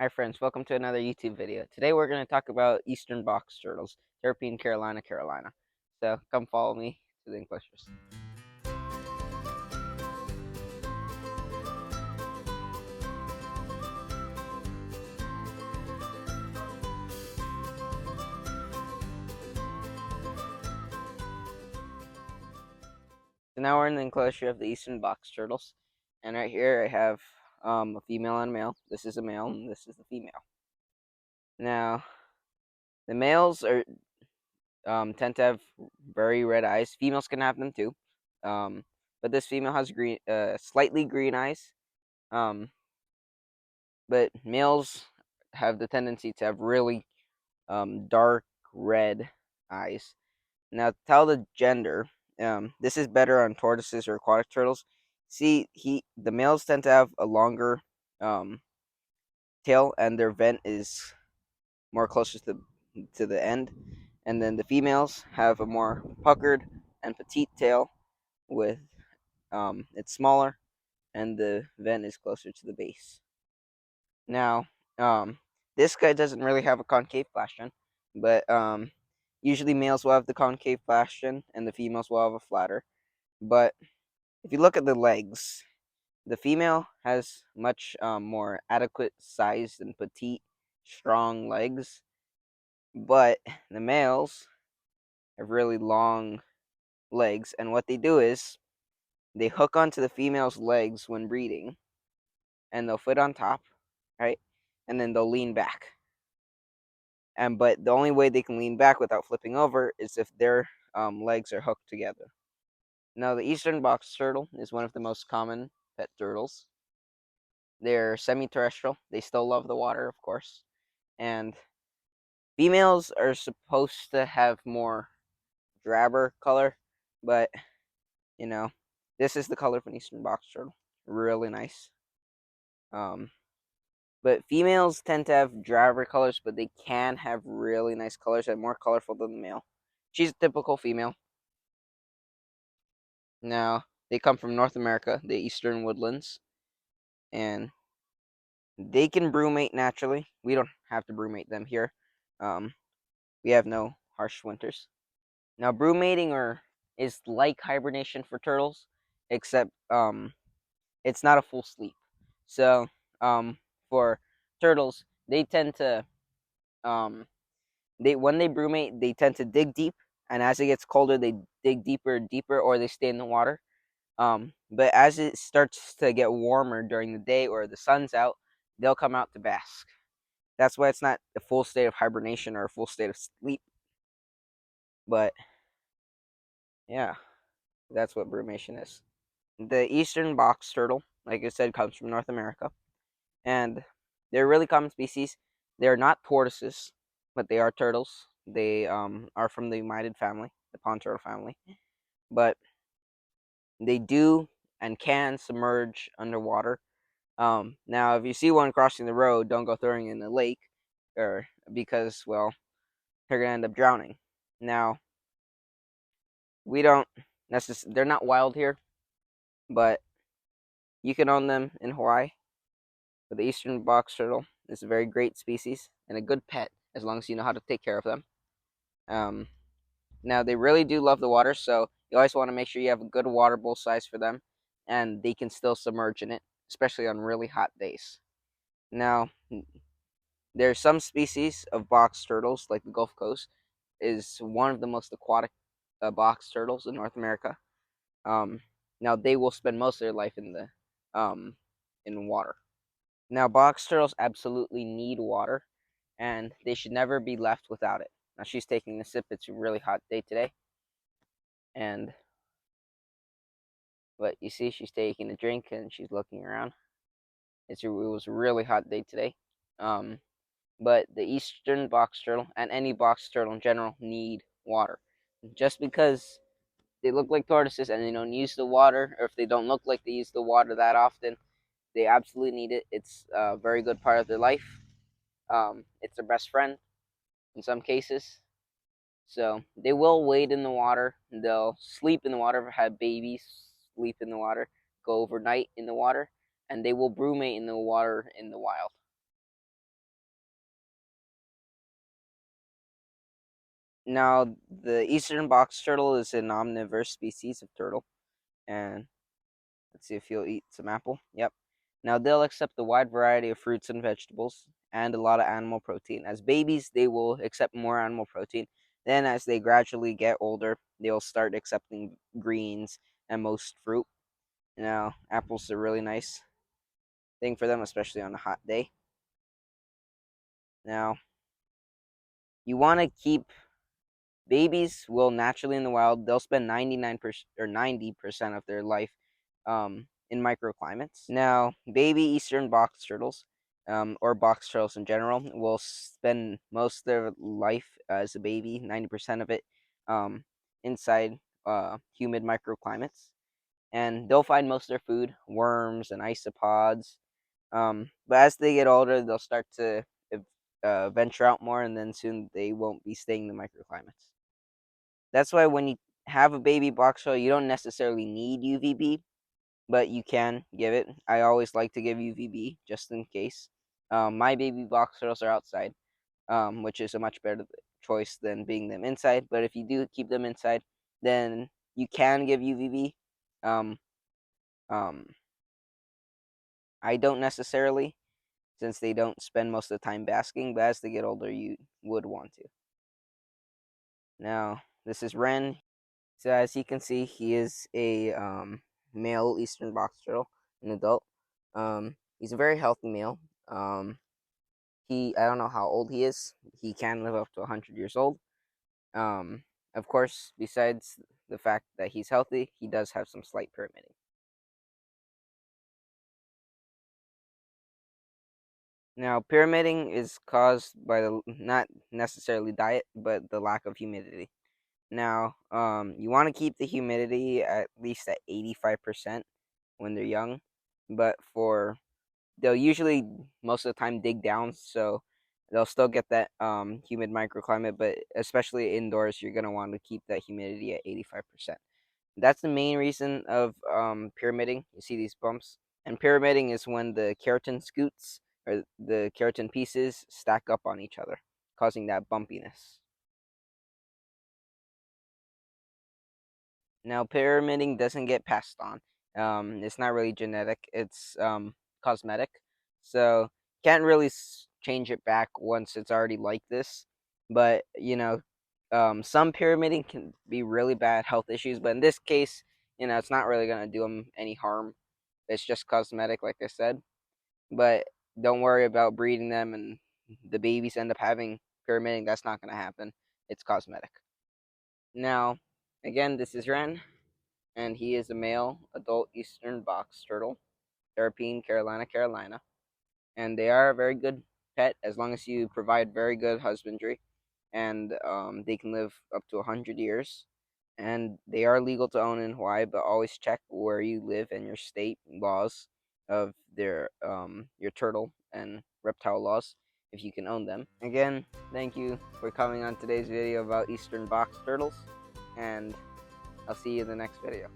Hi friends, welcome to another YouTube video. Today we're going to talk about eastern box turtles, European Carolina, Carolina. So come follow me to the enclosures. So now we're in the enclosure of the eastern box turtles, and right here I have a female and a male. This is a male and this is the female. Now the males are tend to have very red eyes. Females can have them too, but this female has slightly green eyes. Um, but males have the tendency to have really dark red eyes. Now, to tell the gender, this is better on tortoises or aquatic turtles. See, the males tend to have a longer um, tail, and their vent is more closer to the end, and then the females have a more puckered and petite tail with it's smaller, and the vent is closer to the base. Now, this guy doesn't really have a concave plastron, but usually males will have the concave plastron and the females will have a flatter. But if you look at the legs, the female has much more adequate sized and petite, strong legs, but the males have really long legs, and what they do is they hook onto the female's legs when breeding, and they'll fit on top, right? And then they'll lean back. And but the only way they can lean back without flipping over is if their legs are hooked together. Now, the eastern box turtle is one of the most common pet turtles. They're semi-terrestrial. They still love the water, of course. And females are supposed to have more drabber color, but you know, this is the color of an eastern box turtle. Really nice. Um, but females tend to have drabber colors, but they can have really nice colors and more colorful than the male. She's a typical female. Now, they come from North America, the eastern woodlands, and they can brumate naturally. We don't have to brumate them here. Um, we have no harsh winters. Now, is like hibernation for turtles, except it's not a full sleep. So, for turtles, they tend to um, when they brumate, they tend to dig deep, and as it gets colder, they dig deeper and deeper, or they stay in the water. But as it starts to get warmer during the day or the sun's out, they'll come out to bask. That's why it's not a full state of hibernation or a full state of sleep. But yeah, that's what brumation is. The eastern box turtle, like I said, comes from North America, and they're a really common species. They're not tortoises, but they are turtles. They are from the Mitid family, the pond turtle family. But they do and can submerge underwater. Now, if you see one crossing the road, don't go throwing it in the lake, or because well, they're gonna end up drowning. Now, we don't they're not wild here, but you can own them in Hawaii. But the eastern box turtle is a very great species and a good pet as long as you know how to take care of them. Um, Now they really do love the water, so you always want to make sure you have a good water bowl size for them, and they can still submerge in it, especially on really hot days. Now, there are some species of box turtles, like the Gulf Coast, is one of the most aquatic box turtles in North America. Um, Now they will spend most of their life in water. Now box turtles absolutely need water, and they should never be left without it. Now she's taking a sip. It's a really hot day today, and but you see she's taking a drink and she's looking around. It was a really hot day today. Um, but the eastern box turtle and any box turtle in general need water. Just because they look like tortoises and they don't use the water, or if they don't look like they use the water that often, they absolutely need it. It's a very good part of their life. It's their best friend in some cases. So they will wade in the water. They'll sleep in the water, have babies sleep in the water, go overnight in the water, and they will brumate in the water in the wild. Now, the eastern box turtle is an omnivorous species of turtle, and let's see if you'll eat some apple. Yep. Now, they'll accept a wide variety of fruits and vegetables and a lot of animal protein. As babies, they will accept more animal protein. Then, as they gradually get older, they'll start accepting greens and most fruit. Now, apples are really nice thing for them, especially on a hot day. Now, you want to keep babies will naturally in the wild, they'll spend 99% or 90% of their life in microclimates. Now, baby eastern box turtles, or box turtles in general, will spend most of their life as a baby, 90% of it, inside humid microclimates. And they'll find most of their food, worms and isopods. But as they get older, they'll start to venture out more, and then soon they won't be staying in the microclimates. That's why when you have a baby box turtle, you don't necessarily need UVB, but you can give it. I always like to give UVB just in case. My baby box turtles are outside, which is a much better choice than being them inside. But if you do keep them inside, then you can give UVB. Um, um, I don't necessarily, since they don't spend most of the time basking, but as they get older, you would want to. Now, this is Ren. So as you can see, he is a male eastern box turtle, an adult. He's a very healthy male. I don't know how old he is. He can live up to 100 years old. Um, of course, besides the fact that he's healthy, he does have some slight pyramiding. Now, pyramiding is caused by the not necessarily diet, but the lack of humidity. Now, you want to keep the humidity at least at 85% when they're young, but they'll usually most of the time dig down, so they'll still get that humid microclimate, but especially indoors, you're gonna want to keep that humidity at 85%. That's the main reason of pyramiding. You see these bumps, and pyramiding is when the keratin scoots or the keratin pieces stack up on each other, causing that bumpiness. Now, pyramiding doesn't get passed on. It's not really genetic. It's cosmetic. So can't really change it back once it's already like this. But some pyramiding can be really bad health issues. But in this case, it's not really gonna do them any harm. It's just cosmetic, like I said. But don't worry about breeding them and the babies end up having pyramiding. That's not gonna happen. It's cosmetic. Now, again, this is Ren, and he is a male adult eastern box turtle, European Carolina, Carolina. And they are a very good pet as long as you provide very good husbandry, and they can live up to 100 years. And they are legal to own in Hawaii, but always check where you live and your state laws of your turtle and reptile laws if you can own them. Again, thank you for coming on today's video about eastern box turtles, and I'll see you in the next video.